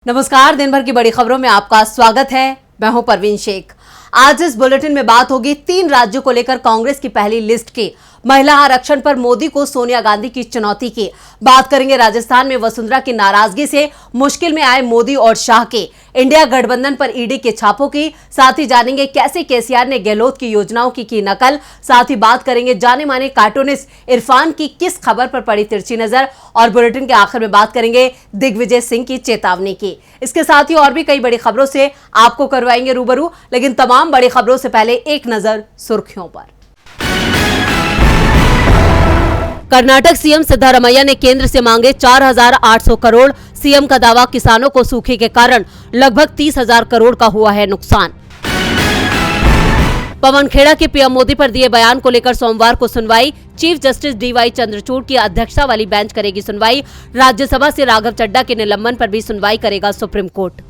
नमस्कार, दिन भर की बड़ी खबरों में आपका स्वागत है। मैं हूं परवीन शेख। आज इस बुलेटिन में बात होगी 3 राज्यों को लेकर कांग्रेस की पहली लिस्ट की। महिला आरक्षण पर मोदी को सोनिया गांधी की चुनौती की बात करेंगे। राजस्थान में वसुंधरा की नाराजगी से मुश्किल में आए मोदी और शाह के इंडिया गठबंधन पर ईडी के छापों की। साथ ही जानेंगे कैसे केसीआर ने गहलोत की योजनाओं की नकल। साथ ही बात करेंगे जाने माने कार्टूनिस्ट इरफान की किस खबर पर पड़ी तिरछी नजर। और बुलेटिन के आखिर में बात करेंगे दिग्विजय सिंह की चेतावनी की। इसके साथ ही और भी कई बड़ी खबरों से आपको करवाएंगे रूबरू, लेकिन तमाम बड़ी खबरों से पहले एक नजर सुर्खियों पर। कर्नाटक सीएम सिद्धारमैया ने केंद्र से मांगे 4,800 करोड़। सीएम का दावा, किसानों को सूखे के कारण लगभग 30,000 करोड़ का हुआ है नुकसान। पवन खेड़ा के पीएम मोदी पर दिए बयान को लेकर सोमवार को सुनवाई। चीफ जस्टिस डीवाई चंद्रचूड़ की अध्यक्षता वाली बेंच करेगी सुनवाई। राज्यसभा से राघव चड्ढा के निलंबन पर भी सुनवाई करेगा सुप्रीम कोर्ट।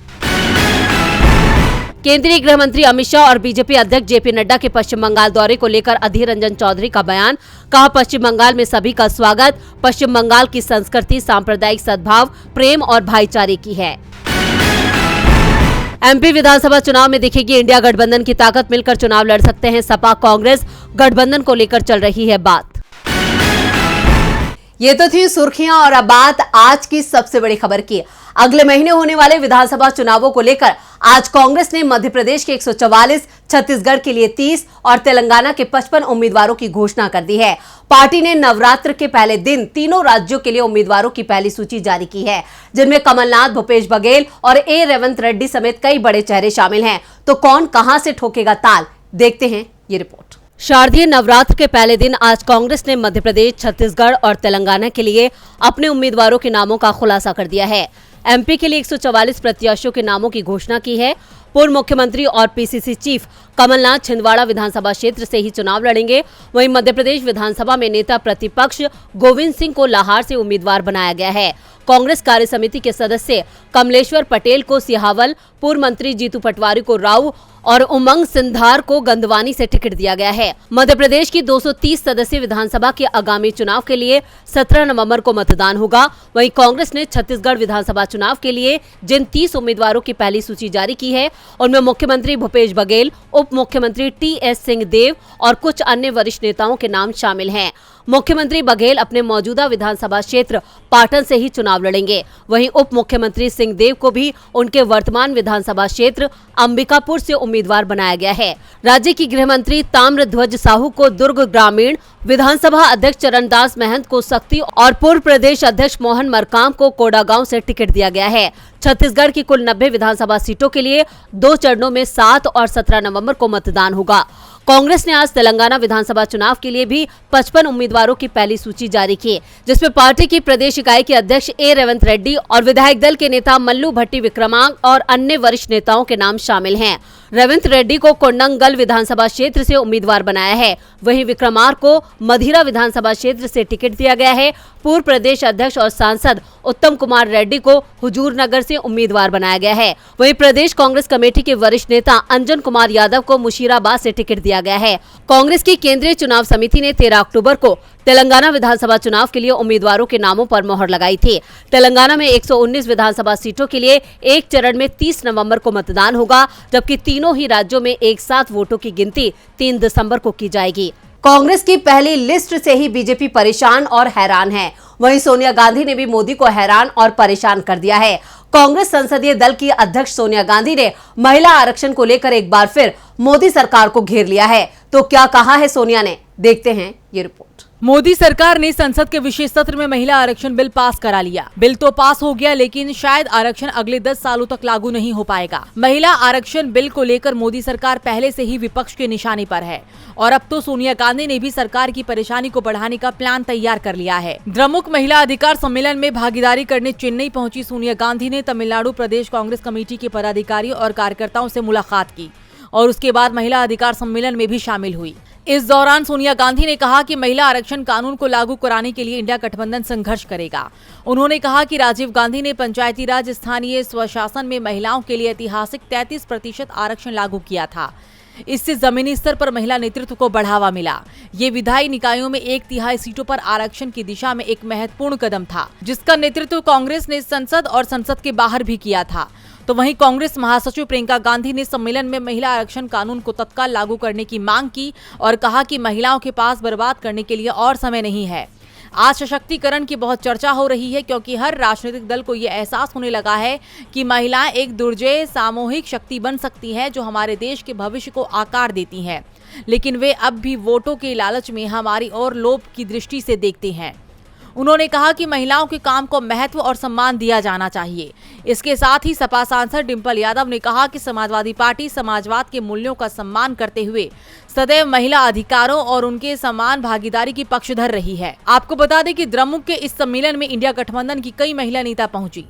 केंद्रीय गृह मंत्री अमित शाह और बीजेपी अध्यक्ष जेपी नड्डा के पश्चिम बंगाल दौरे को लेकर अधीर रंजन चौधरी का बयान। कहा, पश्चिम बंगाल में सभी का स्वागत। पश्चिम बंगाल की संस्कृति सांप्रदायिक सद्भाव, प्रेम और भाईचारे की है। एमपी विधानसभा चुनाव में दिखेगी इंडिया गठबंधन की ताकत। मिलकर चुनाव लड़ सकते हैं सपा कांग्रेस। गठबंधन को लेकर चल रही है बात। ये तो थी सुर्खियां और अब बात आज की सबसे बड़ी खबर की। अगले महीने होने वाले विधानसभा चुनावों को लेकर आज कांग्रेस ने मध्य प्रदेश के 144, छत्तीसगढ़ के लिए 30 और तेलंगाना के 55 उम्मीदवारों की घोषणा कर दी है। पार्टी ने नवरात्र के पहले दिन तीनों राज्यों के लिए उम्मीदवारों की पहली सूची जारी की है, जिनमें कमलनाथ, भूपेश बघेल और ए रेवंत रेड्डी समेत कई बड़े चेहरे शामिल हैं। तो कौन कहां से ठोकेगा ताल, देखते हैं ये रिपोर्ट। शारदीय नवरात्र के पहले दिन आज कांग्रेस ने मध्य प्रदेश, छत्तीसगढ़ और तेलंगाना के लिए अपने उम्मीदवारों के नामों का खुलासा कर दिया है। एमपी के लिए 144 प्रत्याशियों के नामों की घोषणा की है। पूर्व मुख्यमंत्री और पीसीसी चीफ कमलनाथ छिंदवाड़ा विधानसभा क्षेत्र से ही चुनाव लड़ेंगे। वहीं मध्य प्रदेश विधानसभा में नेता प्रतिपक्ष गोविंद सिंह को लाहार से उम्मीदवार बनाया गया है। कांग्रेस कार्य समिति के सदस्य कमलेश्वर पटेल को सिहावल, पूर्व मंत्री जीतू पटवारी को राऊ और उमंग सिंधार को गंदवानी से टिकट दिया गया है। मध्य प्रदेश की 230 सदस्यीय विधानसभा के आगामी चुनाव के लिए 17 नवंबर को मतदान होगा। वहीं कांग्रेस ने छत्तीसगढ़ विधानसभा चुनाव के लिए जिन 30 उम्मीदवारों की पहली सूची जारी की है, उनमें मुख्यमंत्री भूपेश बघेल, उप मुख्यमंत्री टीएस सिंहदेव और कुछ अन्य वरिष्ठ नेताओं के नाम शामिल हैं। मुख्यमंत्री बघेल अपने मौजूदा विधानसभा क्षेत्र पाटन से ही चुनाव लड़ेंगे। वहीं उप मुख्यमंत्री सिंहदेव को भी उनके वर्तमान विधानसभा क्षेत्र अंबिकापुर से उम्मीदवार बनाया गया है। राज्य की गृह मंत्री ताम्रध्वज साहू को दुर्ग ग्रामीण, विधानसभा अध्यक्ष चरणदास महंत को सक्ती और पूर्व प्रदेश अध्यक्ष मोहन मरकाम को कोडागांव से टिकट दिया गया है। छत्तीसगढ़ की कुल 90 विधानसभा सीटों के लिए 2 चरणों में 7 और 17 नवंबर को मतदान होगा। कांग्रेस ने आज तेलंगाना विधानसभा चुनाव के लिए भी 55 उम्मीदवारों की पहली सूची जारी की, जिसमें पार्टी की प्रदेश इकाई के अध्यक्ष ए रेवंत रेड्डी और विधायक दल के नेता मल्लू भट्टी विक्रमांक और अन्य वरिष्ठ नेताओं के नाम शामिल हैं। रेवंत रेड्डी को कोंडंगल विधानसभा क्षेत्र से उम्मीदवार बनाया है। वहीं विक्रमार्क को मधिरा विधानसभा क्षेत्र से टिकट दिया गया है। पूर्व प्रदेश अध्यक्ष और सांसद उत्तम कुमार रेड्डी को हुजूर नगर से उम्मीदवार बनाया गया है। वहीं प्रदेश कांग्रेस कमेटी के वरिष्ठ नेता अंजन कुमार यादव को मुशीराबाद से टिकट दिया गया है। कांग्रेस की केंद्रीय चुनाव समिति ने 13 अक्टूबर को तेलंगाना विधानसभा चुनाव के लिए उम्मीदवारों के नामों पर मोहर लगाई थी। तेलंगाना में 119 विधानसभा सीटों के लिए एक चरण में 30 नवंबर को मतदान होगा, जबकि तीनों ही राज्यों में एक साथ वोटों की गिनती 3 दिसंबर को की जाएगी। कांग्रेस की पहली लिस्ट से ही बीजेपी परेशान और हैरान है। वहीं सोनिया गांधी ने भी मोदी को हैरान और परेशान कर दिया है। कांग्रेस संसदीय दल की अध्यक्ष सोनिया गांधी ने महिला आरक्षण को लेकर एक बार फिर मोदी सरकार को घेर लिया है। तो क्या कहा है सोनिया ने, देखते हैं ये रिपोर्ट। मोदी सरकार ने संसद के विशेष सत्र में महिला आरक्षण बिल पास करा लिया। बिल तो पास हो गया, लेकिन शायद आरक्षण अगले 10 सालों तक लागू नहीं हो पाएगा। महिला आरक्षण बिल को लेकर मोदी सरकार पहले से ही विपक्ष के निशाने पर है और अब तो सोनिया गांधी ने भी सरकार की परेशानी को बढ़ाने का प्लान तैयार कर लिया है। द्रमुक महिला अधिकार सम्मेलन में भागीदारी करने चेन्नई पहुंची सोनिया गांधी ने तमिलनाडु प्रदेश कांग्रेस कमेटी के पदाधिकारी और कार्यकर्ताओं से मुलाकात की और उसके बाद महिला अधिकार सम्मेलन में भी शामिल हुई। इस दौरान सोनिया गांधी ने कहा कि महिला आरक्षण कानून को लागू कराने के लिए इंडिया गठबंधन संघर्ष करेगा। उन्होंने कहा कि राजीव गांधी ने पंचायती राज स्थानीय स्वशासन में महिलाओं के लिए ऐतिहासिक 33% आरक्षण लागू किया था। इससे जमीनी स्तर पर महिला नेतृत्व को बढ़ावा मिला। ये विधायी निकायों में 1/3 सीटों पर आरक्षण की दिशा में एक महत्वपूर्ण कदम था, जिसका नेतृत्व कांग्रेस ने संसद और संसद के बाहर भी किया था। तो वहीं कांग्रेस महासचिव प्रियंका गांधी ने सम्मेलन में महिला आरक्षण कानून को तत्काल लागू करने की मांग की और कहा कि महिलाओं के पास बर्बाद करने के लिए और समय नहीं है। आज सशक्तिकरण की बहुत चर्चा हो रही है, क्योंकि हर राजनीतिक दल को ये एहसास होने लगा है कि महिलाएं एक दुर्जय सामूहिक शक्ति बन सकती हैं जो हमारे देश के भविष्य को आकार देती हैं, लेकिन वे अब भी वोटों के लालच में हमारी ओर लोभ की दृष्टि से देखते हैं। उन्होंने कहा कि महिलाओं के काम को महत्व और सम्मान दिया जाना चाहिए। इसके साथ ही सपा सांसद डिंपल यादव ने कहा कि समाजवादी पार्टी समाजवाद के मूल्यों का सम्मान करते हुए सदैव महिला अधिकारों और उनके समान भागीदारी की पक्षधर रही है। आपको बता दें कि द्रमुक के इस सम्मेलन में इंडिया गठबंधन की कई महिला नेता पहुंची।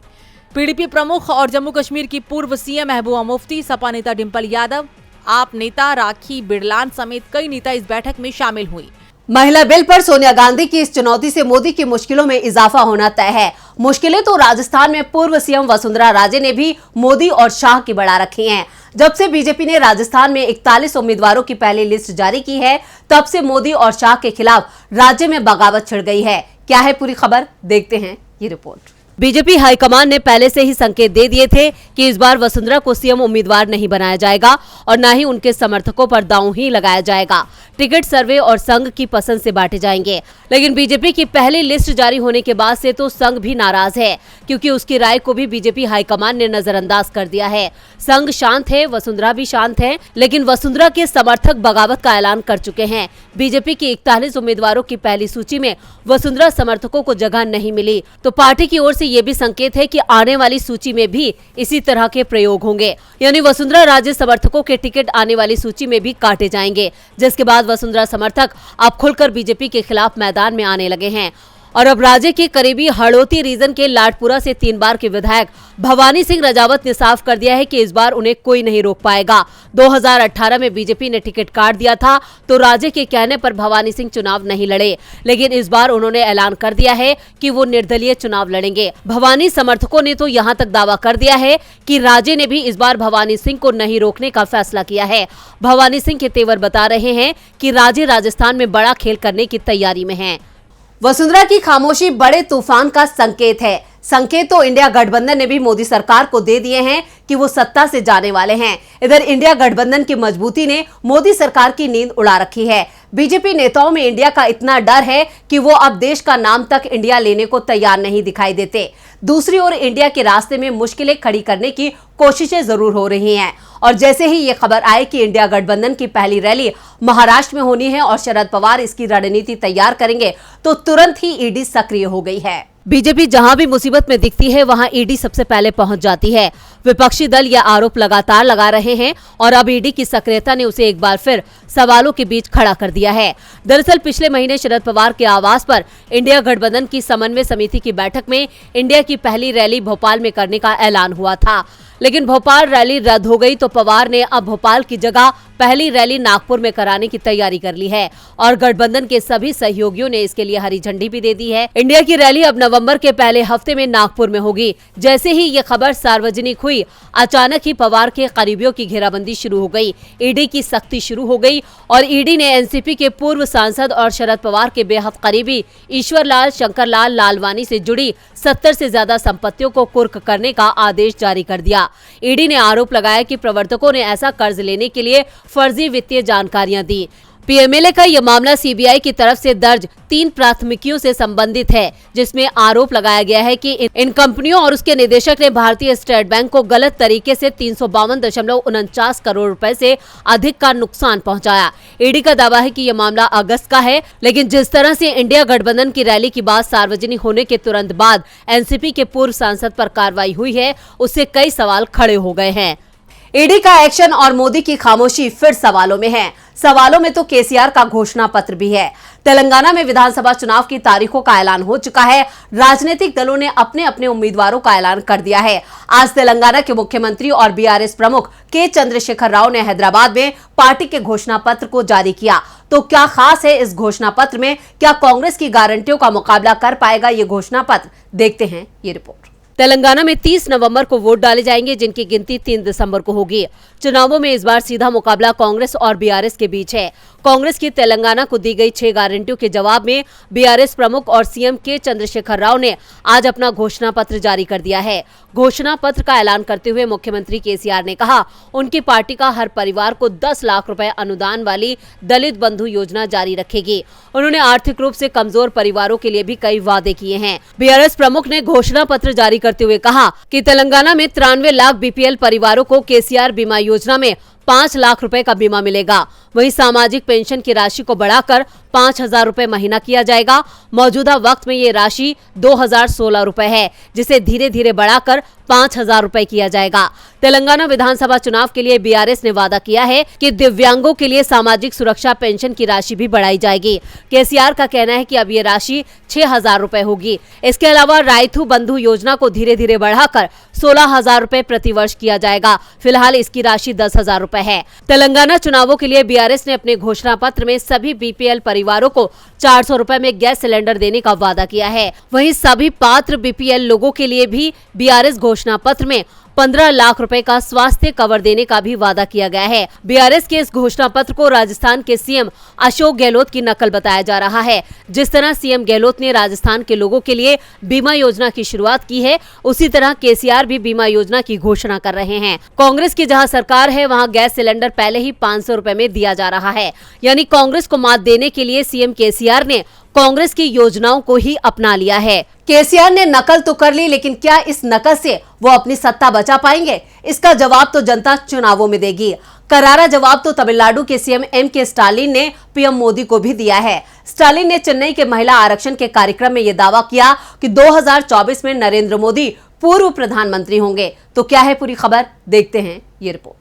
पीडीपी प्रमुख और जम्मू कश्मीर की पूर्व सीएम महबूबा मुफ्ती, सपा नेता डिंपल यादव, आप नेता राखी बिरलान समेत कई नेता इस बैठक में शामिल हुई। महिला बिल पर सोनिया गांधी की इस चुनौती से मोदी की मुश्किलों में इजाफा होना तय है। मुश्किलें तो राजस्थान में पूर्व सीएम वसुंधरा राजे ने भी मोदी और शाह की बढ़ा रखी हैं। जब से बीजेपी ने राजस्थान में 41 उम्मीदवारों की पहली लिस्ट जारी की है, तब से मोदी और शाह के खिलाफ राज्य में बगावत छिड़ गई है। क्या है पूरी खबर, देखते हैं ये रिपोर्ट। बीजेपी हाईकमान ने पहले से ही संकेत दे दिए थे कि इस बार वसुंधरा को सीएम उम्मीदवार नहीं बनाया जाएगा और न ही उनके समर्थकों पर दांव ही लगाया जाएगा। टिकट सर्वे और संघ की पसंद से बांटे जाएंगे। लेकिन बीजेपी की पहली लिस्ट जारी होने के बाद से तो संघ भी नाराज है, क्योंकि उसकी राय को भी बीजेपी हाईकमान ने नजरअंदाज कर दिया है। संघ शांत है, वसुंधरा भी शांत है, लेकिन वसुंधरा के समर्थक बगावत का ऐलान कर चुके हैं। बीजेपी की 41 उम्मीदवारों की पहली सूची में वसुंधरा समर्थकों को जगह नहीं मिली, तो पार्टी की ओर से ये भी संकेत है कि आने वाली सूची में भी इसी तरह के प्रयोग होंगे, यानी वसुंधरा राजे समर्थकों के टिकट आने वाली सूची में भी काटे जाएंगे, जिसके बाद वसुंधरा समर्थक अब खुलकर बीजेपी के खिलाफ मैदान में आने लगे हैं। और अब राज्य के करीबी हड़ौती रीजन के लाडपुरा से 3 बार के विधायक भवानी सिंह रजावत ने साफ कर दिया है कि इस बार उन्हें कोई नहीं रोक पाएगा। 2018 में बीजेपी ने टिकट काट दिया था, तो राज्य के कहने पर भवानी सिंह चुनाव नहीं लड़े, लेकिन इस बार उन्होंने ऐलान कर दिया है कि वो निर्दलीय चुनाव लड़ेंगे। भवानी समर्थकों ने तो यहाँ तक दावा कर दिया है कि राज्य ने भी इस बार भवानी सिंह को नहीं रोकने का फैसला किया है। भवानी सिंह के तेवर बता रहे हैं कि राज्य राजस्थान में बड़ा खेल करने की तैयारी में है। वसुंधरा की खामोशी बड़े तूफान का संकेत है। संकेत तो इंडिया गठबंधन ने भी मोदी सरकार को दे दिए हैं कि वो सत्ता से जाने वाले हैं। इधर इंडिया गठबंधन की मजबूती ने मोदी सरकार की नींद उड़ा रखी है। बीजेपी नेताओं में इंडिया का इतना डर है कि वो अब देश का नाम तक इंडिया लेने को तैयार नहीं दिखाई देते। दूसरी ओर इंडिया के रास्ते में मुश्किलें खड़ी करने की कोशिशें जरूर हो रही हैं। और जैसे ही ये खबर आए कि इंडिया गठबंधन की पहली रैली महाराष्ट्र में होनी है और शरद पवार इसकी रणनीति तैयार करेंगे, तो तुरंत ही ईडी सक्रिय हो गई है। बीजेपी जहां भी मुसीबत में दिखती है, वहां ईडी सबसे पहले पहुंच जाती है। विपक्षी दल यह आरोप लगातार लगा रहे हैं और अब ईडी की सक्रियता ने उसे एक बार फिर सवालों के बीच खड़ा कर दिया है। दरअसल पिछले महीने शरद पवार के आवास पर इंडिया गठबंधन की समन्वय समिति की बैठक में इंडिया की पहली रैली भोपाल में करने का ऐलान हुआ था, लेकिन भोपाल रैली रद्द हो गई, तो पवार ने अब भोपाल की जगह पहली रैली नागपुर में कराने की तैयारी कर ली है और गठबंधन के सभी सहयोगियों ने इसके लिए हरी झंडी भी दे दी है। इंडिया की रैली अब नवंबर के पहले हफ्ते में नागपुर में होगी। जैसे ही ये खबर सार्वजनिक हुई, अचानक ही पवार के करीबियों की घेराबंदी शुरू हो गई, ईडी की सख्ती शुरू हो गई और ईडी ने एनसीपी के पूर्व सांसद और शरद पवार के बेहद करीबी ईश्वरलाल शंकरलाल लालवानी से जुड़ी 70 से ज्यादा संपत्तियों को कुर्क करने का आदेश जारी कर दिया। ईडी ने आरोप लगाया कि प्रवर्तकों ने ऐसा कर्ज लेने के लिए फर्जी वित्तीय जानकारियां दी। पीएमएलए का यह मामला सीबीआई की तरफ से दर्ज 3 प्राथमिकियों से संबंधित है, जिसमें आरोप लगाया गया है कि इन कंपनियों और उसके निदेशक ने भारतीय स्टेट बैंक को गलत तरीके से 352.49 करोड़ रुपए से अधिक का नुकसान पहुंचाया। ईडी का दावा है कि यह मामला अगस्त का है, लेकिन जिस तरह से इंडिया गठबंधन की रैली की बात सार्वजनिक होने के तुरंत बाद एनसीपी के पूर्व सांसद पर कार्रवाई हुई है, उससे कई सवाल खड़े हो गए हैं। ईडी का एक्शन और मोदी की खामोशी फिर सवालों में है। सवालों में तो केसीआर का घोषणा पत्र भी है। तेलंगाना में विधानसभा चुनाव की तारीखों का ऐलान हो चुका है। राजनीतिक दलों ने अपने अपने उम्मीदवारों का ऐलान कर दिया है। आज तेलंगाना के मुख्यमंत्री और बीआरएस प्रमुख के चंद्रशेखर राव ने हैदराबाद में पार्टी के घोषणा पत्र को जारी किया। तो क्या खास है इस घोषणा पत्र में? क्या कांग्रेस की गारंटियों का मुकाबला कर पाएगा ये घोषणा पत्र? देखते हैं ये रिपोर्ट। तेलंगाना में 30 नवंबर को वोट डाले जाएंगे, जिनकी गिनती 3 दिसंबर को होगी। चुनावों में इस बार सीधा मुकाबला कांग्रेस और बीआरएस के बीच है। कांग्रेस की तेलंगाना को दी गई 6 गारंटियों के जवाब में बीआरएस प्रमुख और सीएम के चंद्रशेखर राव ने आज अपना घोषणा पत्र जारी कर दिया है। घोषणा पत्र का ऐलान करते हुए मुख्यमंत्री केसीआर ने कहा, उनकी पार्टी का हर परिवार को 10 लाख रुपए अनुदान वाली दलित बंधु योजना जारी रखेगी। उन्होंने आर्थिक रूप से कमजोर परिवारों के लिए भी कई वादे किए हैं। बीआरएस प्रमुख ने घोषणा पत्र जारी करते हुए कहा कि तेलंगाना में 93 लाख बीपीएल परिवारों को केसीआर बीमा योजना में 5 लाख रुपए का बीमा मिलेगा। वहीं सामाजिक पेंशन की राशि को बढ़ाकर 5,000 रुपए महीना किया जाएगा। मौजूदा वक्त में ये राशि 2,016 रुपए है, जिसे धीरे धीरे बढ़ाकर 5,000 रुपए किया जाएगा। तेलंगाना विधानसभा चुनाव के लिए बीआरएस ने वादा किया है कि दिव्यांगों के लिए सामाजिक सुरक्षा पेंशन की राशि भी बढ़ाई जाएगी। केसीआर का कहना है कि अब ये राशि 6,000 रुपए होगी। इसके अलावा राइथू बंधु योजना को धीरे धीरे बढ़ाकर 16,000 रुपए प्रति वर्ष किया जाएगा। फिलहाल इसकी राशि 10,000 रुपए है। तेलंगाना चुनावों के लिए बीआरएस ने अपने घोषणा पत्र में सभी बीपीएल परिवारों को 400 रुपए में गैस सिलेंडर देने का वादा किया है। वहीं सभी पात्र बीपीएल लोगों के लिए भी बीआरएस घोषणा पत्र में 15 लाख रुपए का स्वास्थ्य कवर देने का भी वादा किया गया है। बीआरएस के इस घोषणा पत्र को राजस्थान के सीएम अशोक गहलोत की नकल बताया जा रहा है। जिस तरह सीएम गहलोत ने राजस्थान के लोगों के लिए बीमा योजना की शुरुआत की है, उसी तरह केसीआर भी बीमा योजना की घोषणा कर रहे हैं। कांग्रेस की जहां सरकार है, वहां गैस सिलेंडर पहले ही 500 रुपए में दिया जा रहा है। यानी कांग्रेस को मात देने के लिए सीएम केसीआर ने कांग्रेस की योजनाओं को ही अपना लिया है। केसीआर ने नकल तो कर ली, लेकिन क्या इस नकल से वो अपनी सत्ता बचा पाएंगे? इसका जवाब तो जनता चुनावों में देगी। करारा जवाब तो तमिलनाडु के सीएम एम.के. स्टालिन ने पीएम मोदी को भी दिया है। स्टालिन ने चेन्नई के महिला आरक्षण के कार्यक्रम में यह दावा किया कि 2024 में नरेंद्र मोदी पूर्व प्रधानमंत्री होंगे। तो क्या है पूरी खबर, देखते हैं ये रिपोर्ट।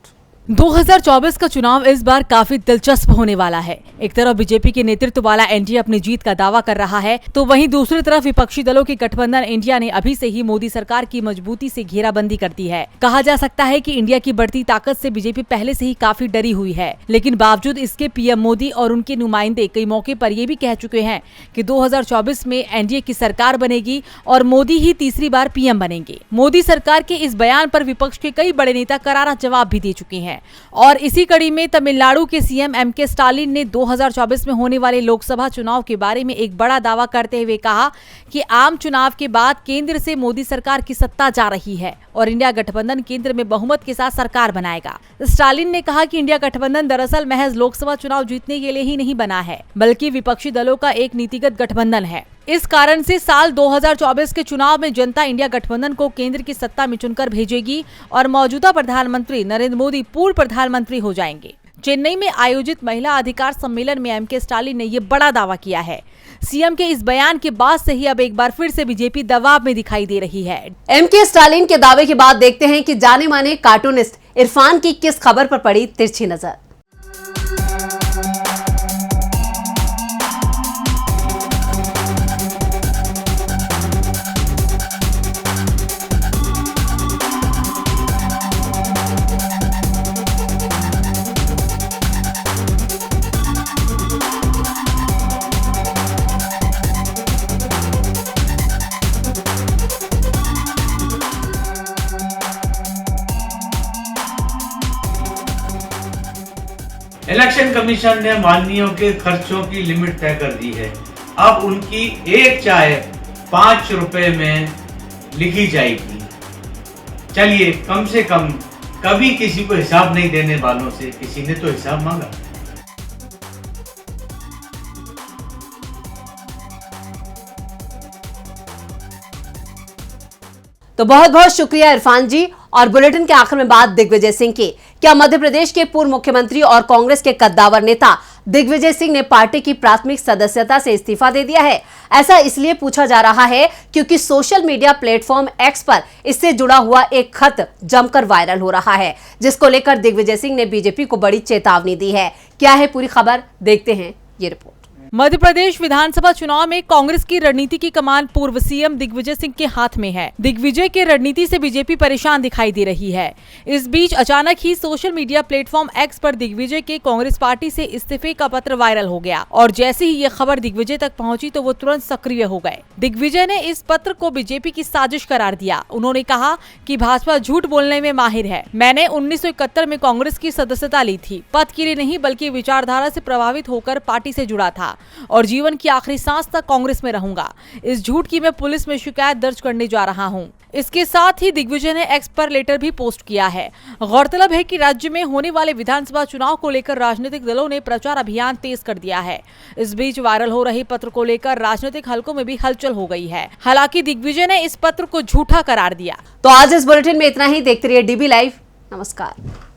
2024 का चुनाव इस बार काफी दिलचस्प होने वाला है। एक तरफ बीजेपी के नेतृत्व वाला एनडीए अपनी जीत का दावा कर रहा है, तो वहीं दूसरी तरफ विपक्षी दलों के गठबंधन इंडिया ने अभी से ही मोदी सरकार की मजबूती से घेराबंदी कर दी है। कहा जा सकता है कि इंडिया की बढ़ती ताकत से बीजेपी पहले से ही काफी डरी हुई है, लेकिन बावजूद इसके पीएम मोदी और उनके नुमाइंदे कई मौके पर ये भी कह चुके हैं कि 2024 में एनडीए की सरकार बनेगी और मोदी ही तीसरी बार पीएम बनेंगे। मोदी सरकार के इस बयान पर विपक्ष के कई बड़े नेता करारा जवाब भी दे चुके हैं। और इसी कड़ी में तमिलनाडु के सीएम एम.के. स्टालिन ने 2024 में होने वाले लोकसभा चुनाव के बारे में एक बड़ा दावा करते हुए कहा कि आम चुनाव के बाद केंद्र से मोदी सरकार की सत्ता जा रही है और इंडिया गठबंधन केंद्र में बहुमत के साथ सरकार बनाएगा। स्टालिन ने कहा कि इंडिया गठबंधन दरअसल महज लोकसभा चुनाव जीतने के लिए ही नहीं बना है, बल्कि विपक्षी दलों का एक नीतिगत गठबंधन है। इस कारण से साल 2024 के चुनाव में जनता इंडिया गठबंधन को केंद्र की सत्ता में चुनकर भेजेगी और मौजूदा प्रधानमंत्री नरेंद्र मोदी पूर्व प्रधानमंत्री हो जाएंगे। चेन्नई में आयोजित महिला अधिकार सम्मेलन में एम.के. स्टालिन ने ये बड़ा दावा किया है। सीएम के इस बयान के बाद से ही अब एक बार फिर से बीजेपी दबाव में दिखाई दे रही है। एम.के. स्टालिन के दावे के बाद देखते हैं कि जाने माने कार्टूनिस्ट इरफान की किस खबर पर पड़ी तिरछी नजर। इलेक्शन कमीशन ने माननीयों के खर्चों की लिमिट तय कर दी है। अब उनकी एक चाय 5 रुपए में लिखी जाएगी। चलिए, कम से कम कभी किसी को हिसाब नहीं देने वालों से किसी ने तो हिसाब मांगा। तो बहुत बहुत शुक्रिया इरफान जी। और बुलेटिन के आखिर में बात दिग्विजय सिंह की। क्या मध्य प्रदेश के पूर्व मुख्यमंत्री और कांग्रेस के कद्दावर नेता दिग्विजय सिंह ने पार्टी की प्राथमिक सदस्यता से इस्तीफा दे दिया है? ऐसा इसलिए पूछा जा रहा है क्योंकि सोशल मीडिया प्लेटफॉर्म एक्स पर इससे जुड़ा हुआ एक खत जमकर वायरल हो रहा है, जिसको लेकर दिग्विजय सिंह ने बीजेपी को बड़ी चेतावनी दी है। क्या है पूरी खबर, देखते हैं ये रिपोर्ट। मध्य प्रदेश विधानसभा चुनाव में कांग्रेस की रणनीति की कमान पूर्व सीएम दिग्विजय सिंह के हाथ में है। दिग्विजय के रणनीति से बीजेपी परेशान दिखाई दे रही है। इस बीच अचानक ही सोशल मीडिया प्लेटफॉर्म एक्स पर दिग्विजय के कांग्रेस पार्टी से इस्तीफे का पत्र वायरल हो गया और जैसे ही ये खबर दिग्विजय तक पहुंची तो वो तुरंत सक्रिय हो गए। दिग्विजय ने इस पत्र को बीजेपी की साजिश करार दिया। उन्होंने कहा कि भाजपा झूठ बोलने में माहिर है। मैंने 1971 में कांग्रेस की सदस्यता ली थी, पद के लिए नहीं बल्कि विचारधारा से प्रभावित होकर पार्टी से जुड़ा था और जीवन की आखिरी सांस तक कांग्रेस में रहूंगा। इस झूठ की मैं पुलिस में शिकायत दर्ज करने जा रहा हूं। इसके साथ ही दिग्विजय ने एक्स पर लेटर भी पोस्ट किया है। गौरतलब है कि राज्य में होने वाले विधानसभा चुनाव को लेकर राजनीतिक दलों ने प्रचार अभियान तेज कर दिया है। इस बीच वायरल हो रही पत्र को लेकर राजनीतिक हलकों में भी हलचल हो गई है। हालांकि दिग्विजय ने इस पत्र को झूठा करार दिया। तो आज इस बुलेटिन में इतना ही। देखते रहिए डीबी लाइव। नमस्कार।